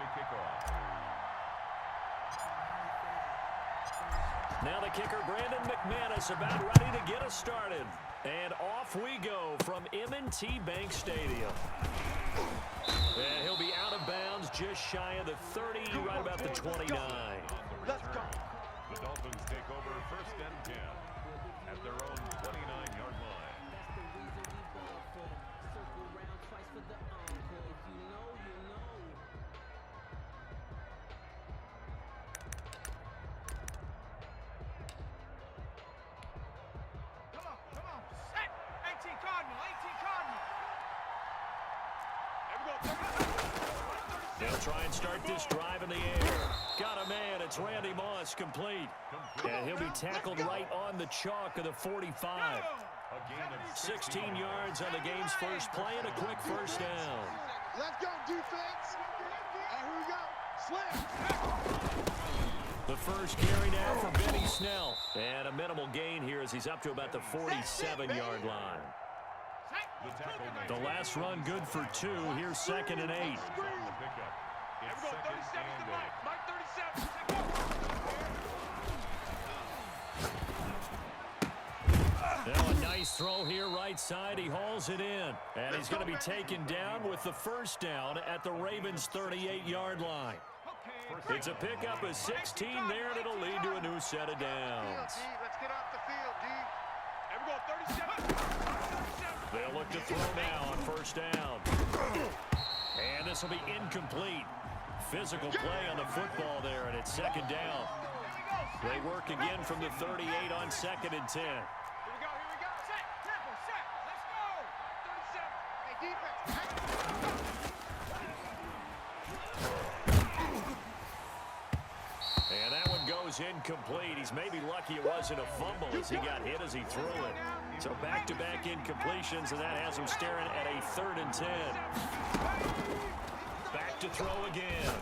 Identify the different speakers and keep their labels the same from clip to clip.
Speaker 1: to kick off.
Speaker 2: Now the kicker, Brandon McManus, about ready to get us started. And off we go from M&T Bank Stadium. And he'll be out of bounds just shy of the 30, right about the 29.
Speaker 1: Let's go. The Dolphins take over first and 10 at their own 29-yard line.
Speaker 2: They'll try and start this drive in the air. Got a man. It's Randy Moss, complete. And he'll be tackled right on the chalk of the 45. 16 yards on the game's first play and a quick first down.
Speaker 3: Let's go, defense. And here we go. Slam.
Speaker 2: The first carry now for Benny Snell. And a minimal gain here as he's up to about the 47-yard line. The last run good for 2. Here's 2nd and 8. Now a nice throw here right side. He hauls it in. And he's going to be taken down with the first down at the Ravens' 38-yard line. It's a pickup of 16 there, and it'll lead to a new set of downs.
Speaker 3: Let's get off the field, D.
Speaker 2: They'll look to throw now on first down. And this will be incomplete. Physical play on the football there, and it's 2nd down. They work again from the 38 on 2nd and 10. And that one goes incomplete. He's maybe lucky it wasn't a fumble as he got hit as he threw it. So back-to-back incompletions, and that has him staring at a 3rd and 10. Back to throw again.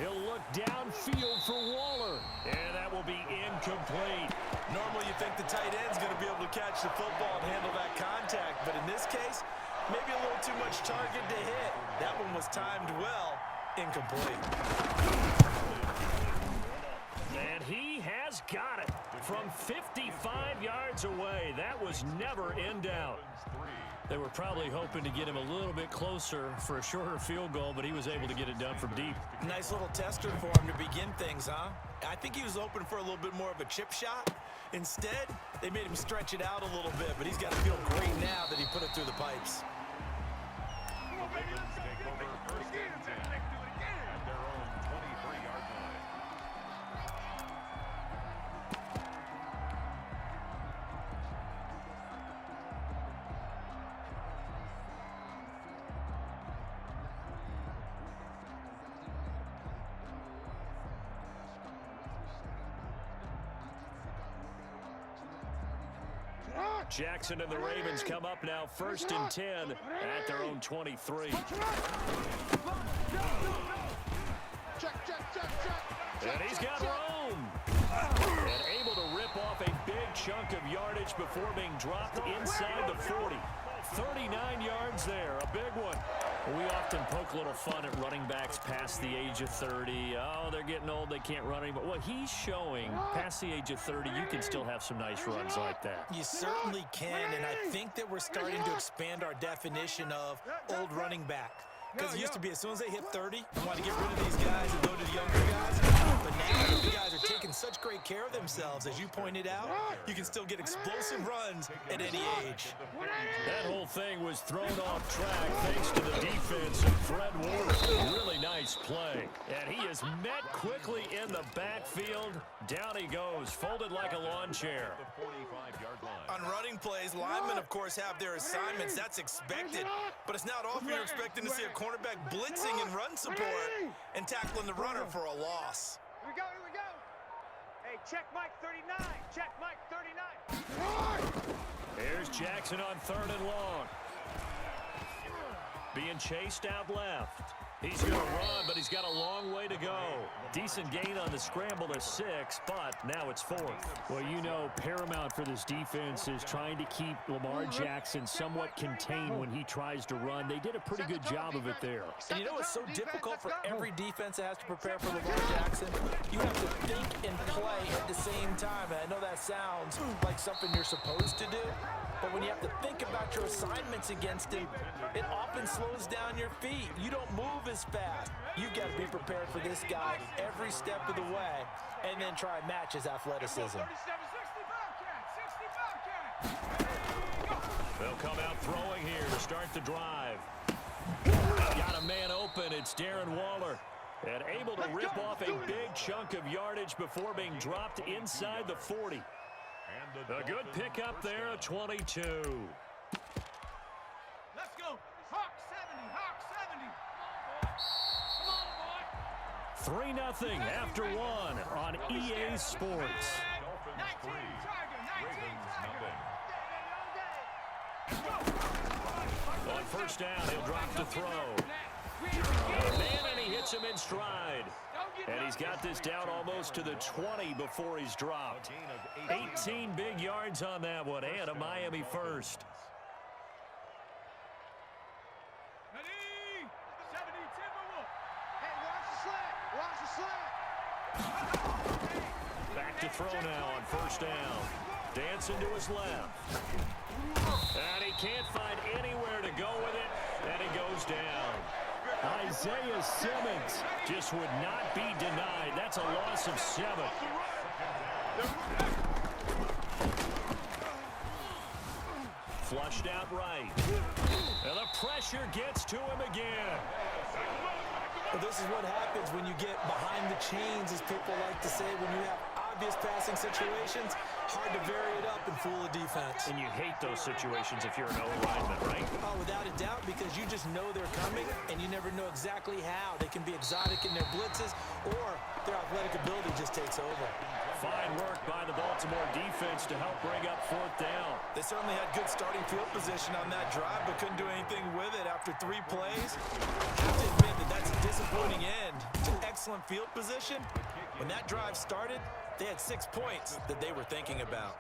Speaker 2: He'll look downfield for Waller, and that will be incomplete.
Speaker 4: Normally you think the tight end's going to be able to catch the football and handle that contact, but in this case, maybe a little too much target to hit. That one was timed well, incomplete.
Speaker 2: And he has got it from 55 yards away. That was never in doubt. They were probably hoping to get him a little bit closer for a shorter field goal, but he was able to get it done from deep.
Speaker 4: Nice little tester for him to begin things, huh? I think he was hoping for a little bit more of a chip shot. Instead, they made him stretch it out a little bit, but he's got to feel great now that he put it through the pipes.
Speaker 2: Jackson and the Ravens come up now 1st and 10 at their own 23. And he's got room. And able to rip off a big chunk of yardage before being dropped inside the 40. 39 yards there, a big one. We often poke a little fun at running backs past the age of 30. Oh, they're getting old, they can't run anymore. Well, he's showing past the age of 30, you can still have some nice runs like that.
Speaker 4: You certainly can, and I think that we're starting to expand our definition of old running back. Because it used to be as soon as they hit 30, you want to get rid of these guys and go to the younger guys. But now the guys are taking such great care of themselves. As you pointed out, you can still get explosive runs at any age.
Speaker 2: That whole thing was thrown off track thanks to the defense of Fred Warner. Really nice play. And he is met quickly in the backfield. Down he goes, folded like a lawn chair.
Speaker 4: On running plays, linemen, of course, have their assignments. That's expected. But it's not often you're expecting to see a cornerback blitzing and run support and tackling the runner for a loss.
Speaker 3: Here we go. Hey, check Mike 39. Check Mike 39.
Speaker 2: Here's Jackson on 3rd and long. being chased out left. He's going to run, but he's got a long way to go. Decent gain on the scramble to 6, but now it's 4th.
Speaker 5: Well, you know, paramount for this defense is trying to keep Lamar Jackson somewhat contained when he tries to run. They did a pretty good job of it there.
Speaker 4: And you know it's so difficult for every defense that has to prepare for Lamar Jackson? You have to think and play at the same time. And I know that sounds like something you're supposed to do, but when you have to think about your assignments against him, it often slows down your feet. You don't move as fast. You've got to be prepared for this guy every step of the way and then try and match his athleticism.
Speaker 2: They'll come out throwing here to start the drive. Got a man open. It's Darren Waller. And able to rip off a big chunk of yardage before being dropped inside the 40. A good pickup there, a 22.
Speaker 3: Let's go. Hawk 70. Hawk 70.
Speaker 2: 3-0 after 1 on EA Sports.
Speaker 3: 19
Speaker 2: On first down, he'll drop to throw. Man, and he hits him in stride. And he's got this down almost to the 20 before he's dropped. 18 big yards on that one, and a Miami first. Back to throw now on first down. Dancing to his left. And he can't find anywhere to go with it, and it goes down.
Speaker 5: Isaiah Simmons
Speaker 2: Just would not be denied. That's a loss of 7. Flushed out right. And the pressure gets to him again.
Speaker 4: Well, this is what happens when you get behind the chains, as people like to say, when you have obvious passing situations. Hard to vary it up and fool a defense.
Speaker 2: And you hate those situations if you're an O-lineman, right?
Speaker 4: Oh, without a doubt, because you just know they're coming, and you never know exactly how. They can be exotic in their blitzes, or their athletic ability just takes over.
Speaker 2: Fine work by the Baltimore defense to help bring up 4th down.
Speaker 4: They certainly had good starting field position on that drive, but couldn't do anything with it after 3 plays. I have to admit that that's a disappointing end to excellent field position. When that drive started, they had 6 points that they were thinking about.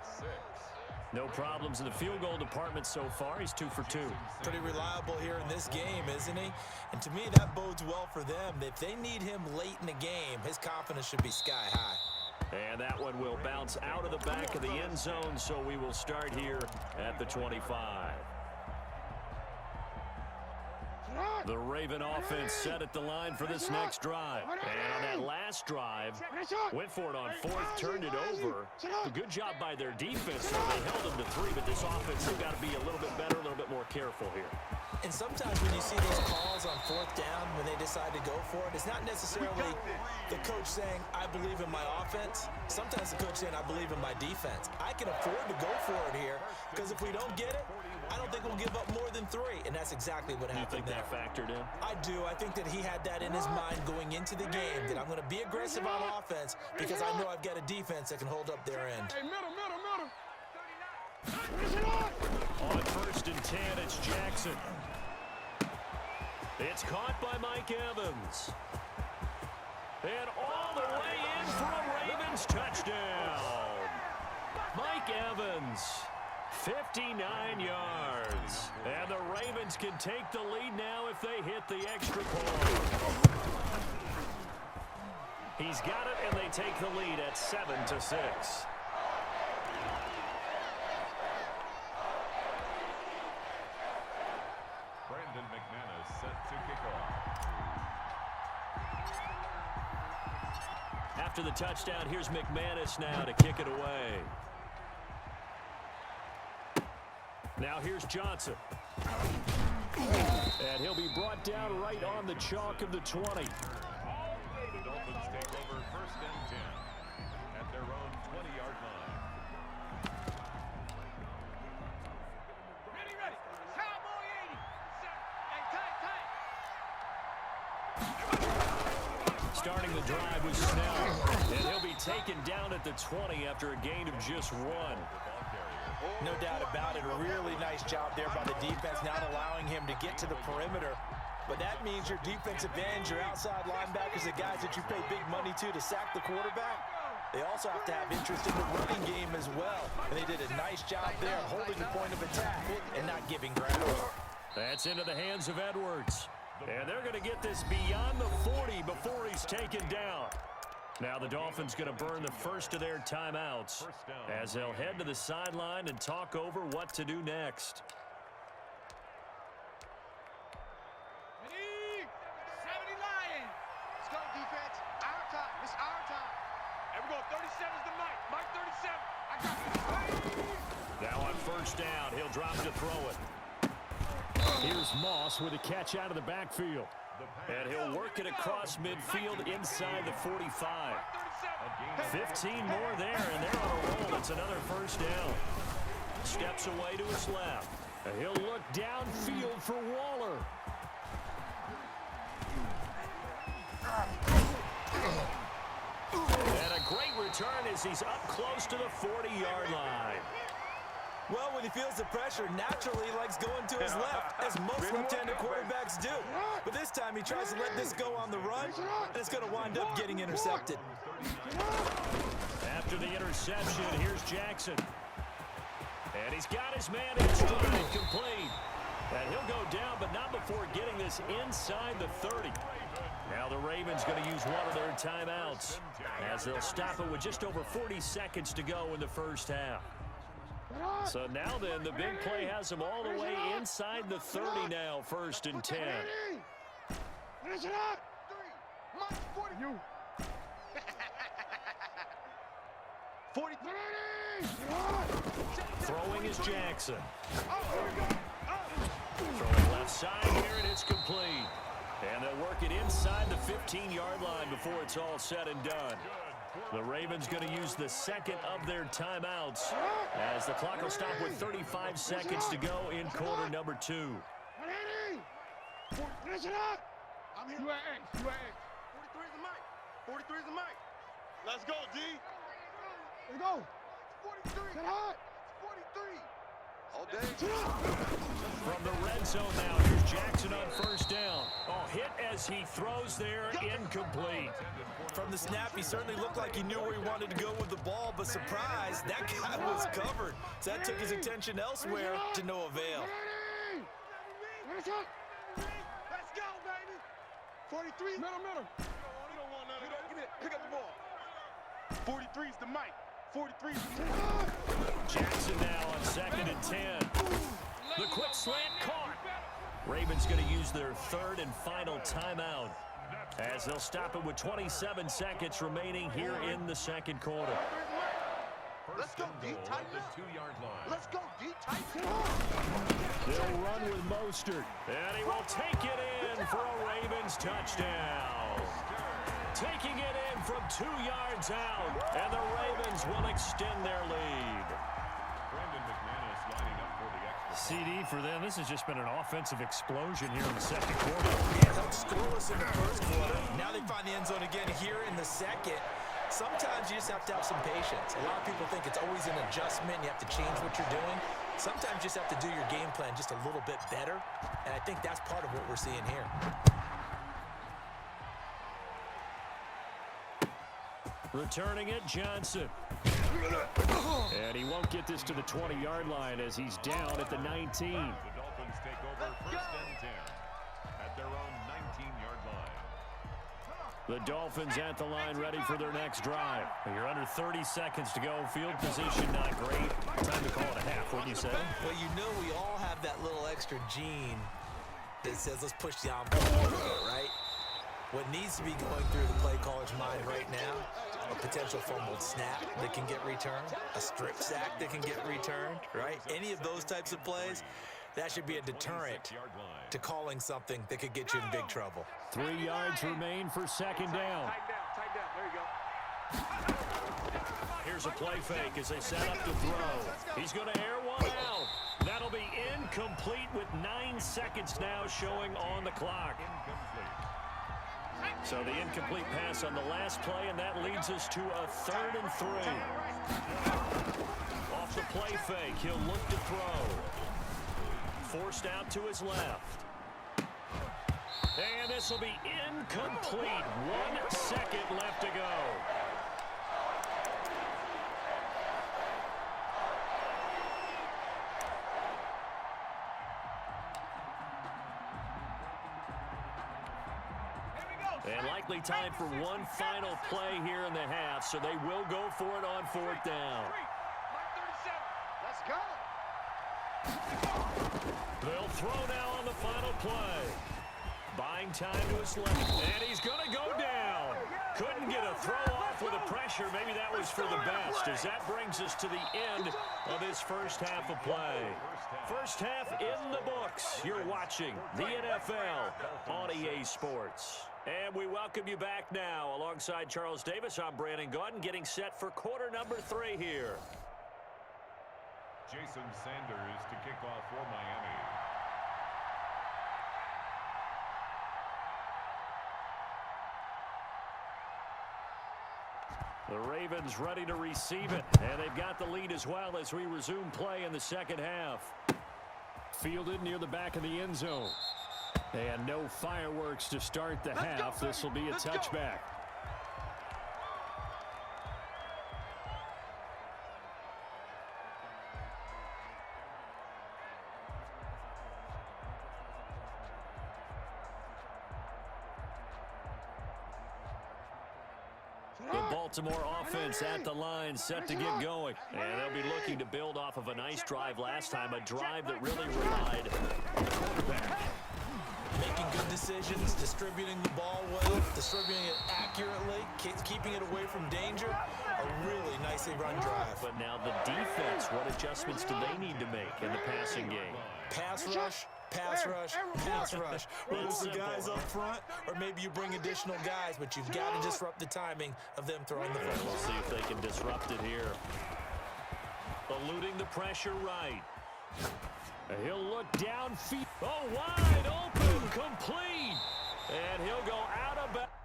Speaker 2: No problems in the field goal department so far. He's 2 for 2.
Speaker 4: Pretty reliable here in this game, isn't he? And to me, that bodes well for them. If they need him late in the game, his confidence should be sky high.
Speaker 2: And that one will bounce out of the back of the end zone, so we will start here at the 25. The Raven offense set at the line for this next drive. And on that last drive, went for it on 4th, turned it over. A good job by their defense, though. They held them to 3, but this offense has got to be a little bit better, a little bit more careful here.
Speaker 4: And sometimes when you see those calls on 4th down, when they decide to go for it, it's not necessarily the coach saying, I believe in my offense. Sometimes the coach saying, I believe in my defense. I can afford to go for it here, because if we don't get it, I don't think we'll give up more than 3, and that's exactly what happened there.
Speaker 2: You think that factored in?
Speaker 4: I do. I think that he had that in his mind going into the game, that I'm going to be aggressive on offense because I know I've got a defense that can hold up their end.
Speaker 3: Hey, middle.
Speaker 2: On 1st and 10, it's Jackson. It's caught by Mike Evans. And all the way in for a Ravens touchdown. Mike Evans, 59 yards. And the Ravens can take the lead now if they hit the extra point. He's got it, and they take the lead at 7-6. After the touchdown, here's McManus now to kick it away. Now here's Johnson. And he'll be brought down right on the chalk of the 20.
Speaker 1: The Dolphins take over 1st and 10 at their own 20-yard line.
Speaker 3: Ready. Cowboy 80. Hey, tight.
Speaker 2: Starting the drive with Snell. And he'll be taken down at the 20 after a gain of just 1.
Speaker 4: No doubt about it. A really nice job there by the defense, not allowing him to get to the perimeter. But that means your defensive ends, your outside linebackers, the guys that you pay big money to sack the quarterback, they also have to have interest in the running game as well. And they did a nice job there holding the point of attack and not giving ground.
Speaker 2: That's into the hands of Edwards. And they're going to get this beyond the 40 before he's taken down. Now the Dolphins going to burn the first of their timeouts as they'll head to the sideline and talk over what to do next.
Speaker 3: Ready? 70 Lions. Let's go, defense. Our time. It's our time. And we go 37's the Mike. Mike 37. I got it.
Speaker 2: Now on first down, he'll drop to throw it. Here's Moss with a catch out of the backfield. And he'll work it across midfield inside the 45. 15 more there, and they're on a roll. It's another first down. Steps away to his left. And he'll look downfield for Waller. And a great return as he's up close to the 40-yard line.
Speaker 4: Well, when he feels the pressure, naturally he likes going to his left, as most left-handed quarterbacks do. But this time he tries to let this go on the run, and it's going to wind up getting intercepted.
Speaker 2: After the interception, here's Jackson. And he's got his man in stride, complete. And he'll go down, but not before getting this inside the 30. Now the Ravens going to use one of their timeouts as they'll stop it with just over 40 seconds to go in the first half. So now then, the big play has them all the way inside the 30 now, 1st and 10.
Speaker 3: Finish it up. 3. Mike 40. You. 43.
Speaker 2: Throwing is Jackson. Throwing left side here, and it's complete. And they'll work it inside the 15-yard line before it's all said and done. The Ravens going to use the second of their timeouts as the clock will stop with 35 seconds to go in quarter number 2.
Speaker 3: Finish it up. I'm here. You at X. You at X. 43 is the mic. 43 is the mic. Let's go, D. Let's go. 43. Get hot. 43. All day.
Speaker 2: From the red zone now, here's Jackson on first down. Oh, hit as he throws there, incomplete.
Speaker 4: From the snap, he certainly looked like he knew where he wanted to go with the ball, but surprise, that guy was covered. So that took his attention elsewhere to no avail.
Speaker 3: Let's go, baby. 43. Middle. You don't want none of that. Give it. Pick up the ball. 43 is the mic. 43 is the mic.
Speaker 2: Jackson now on 2nd and 10. The quick slant caught. Ravens going to use their third and final timeout as they'll stop it with 27 seconds remaining here in the second quarter.
Speaker 3: Let's go, D. Tighten up.
Speaker 1: 2-yard line.
Speaker 3: Let's go, D. Tighten up.
Speaker 2: They'll run with Mostert, and he will take it in for a Ravens touchdown. Taking it in from 2 yards out, and the Ravens will extend their lead. CD for them. This has just been an offensive explosion here in the second quarter.
Speaker 4: Yeah, helped scoreless in the first quarter. Now they find the end zone again here in the second. Sometimes you just have to have some patience. A lot of people think it's always an adjustment. You have to change what you're doing. Sometimes you just have to do your game plan just a little bit better. And I think that's part of what we're seeing here.
Speaker 2: Returning it, Johnson. And he won't get this to the 20-yard line as he's down at the 19.
Speaker 1: The Dolphins take over 1st and 10 at their own 19-yard line.
Speaker 2: The Dolphins at the line ready for their next drive. You're under 30 seconds to go. Field position not great. Time to call it a half, wouldn't you say?
Speaker 4: Well, you know we all have that little extra gene that says let's push the envelope a little bit, right? What needs to be going through the play caller's mind right now, a potential fumbled snap that can get returned, a strip sack that can get returned, right? Any of those types of plays, that should be a deterrent to calling something that could get you in big trouble.
Speaker 2: 3 yards remain for second down.
Speaker 3: Tight down. There you go.
Speaker 2: Here's a play fake as they set up to throw. He's going to air one out. That'll be incomplete with 9 seconds now showing on the clock. So the incomplete pass on the last play, and that leads us to a 3rd and 3. Off the play fake, he'll look to throw. Forced out to his left. And this will be incomplete. 1 second left to go. And likely time for one final play here in the half, so they will go for it on 4th down.
Speaker 3: Let's go.
Speaker 2: They'll throw now on the final play. Buying time to his left, and he's going to go down. Couldn't get a throw off with the pressure. Maybe that was for the best, as that brings us to the end of this first half of play. First half in the books. You're watching the NFL on EA Sports. And we welcome you back now. Alongside Charles Davis, I'm Brandon Gaudin, getting set for quarter number 3 here.
Speaker 1: Jason Sanders to kick off for Miami.
Speaker 2: The Ravens ready to receive it, and they've got the lead as well as we resume play in the second half.
Speaker 5: Fielded near the back of the end zone. And no fireworks to start the half. This will be a touchback. The Baltimore offense at the line, set to get going. And they'll be looking to build off of a nice drive last time, a drive that really relied on the quarterback.
Speaker 4: Making good decisions, distributing the ball well, distributing it accurately, keeping it away from danger. A really nicely run drive.
Speaker 2: But now the defense, what adjustments do they need to make in the passing game?
Speaker 4: Pass rush, pass rush, pass rush. Whether it's the guys up front or maybe you bring additional guys, but you've got to disrupt the timing of them throwing the football.
Speaker 2: We'll see if they can disrupt it here. Eluding the pressure right. He'll look down, feet. Oh, wide open, complete. And he'll go out of bounds.